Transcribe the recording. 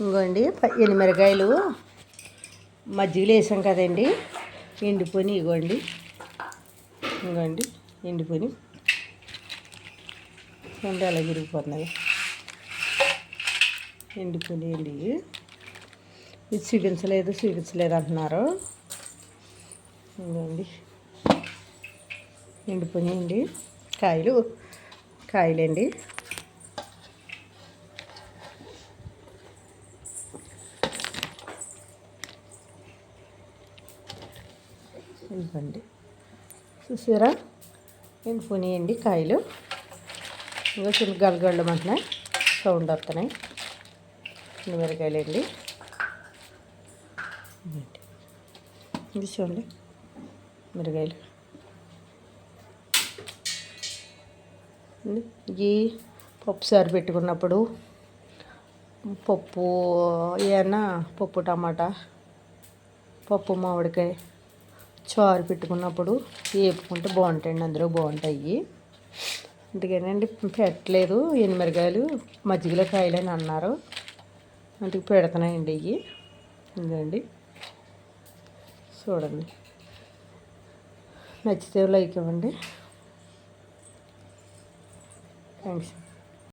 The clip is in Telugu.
ఇంకోండి ఎనిమిరకాయలు మజ్జిగలు వేసాం కదండి, ఎండిపోయి ఇగోండి. ఇంకోండి ఎండిపోయి చూడండి అలా విరిగిపోతున్నాయి. ఎండిపోయినాయండి. ఇది చూపించలేదు అంటున్నారు. ఇంకోండి ఎండిపోయినాయండి కాయలండి. ఇవ్వండి చూసారా, ఎండిపోయినాయండి కాయలు. ఇంకా చిన్న గలగళ్ళమంటున్నాయి, సౌండ్ వస్తున్నాయి. మిరకాయలండి. ఇది చూడండి మిరకాయలు. ఇవి పప్పు సారు పెట్టుకున్నప్పుడు, పప్పు ఏమన్నా పప్పు టమాటా, పప్పు మామిడికాయ చారు పెట్టుకున్నప్పుడు వేపుకుంటే బాగుంటాయండి, అందులో బాగుంటాయి. అందుకేనండి పెట్టలేదు. ఎనిమిరకాయలు మజ్జిగలో కాయలని అన్నారు, అందుకు పెడుతున్నాయండి. ఇవి ఇంకండి చూడండి. నచ్చితే లైక్ ఇవ్వండి. థ్యాంక్స్.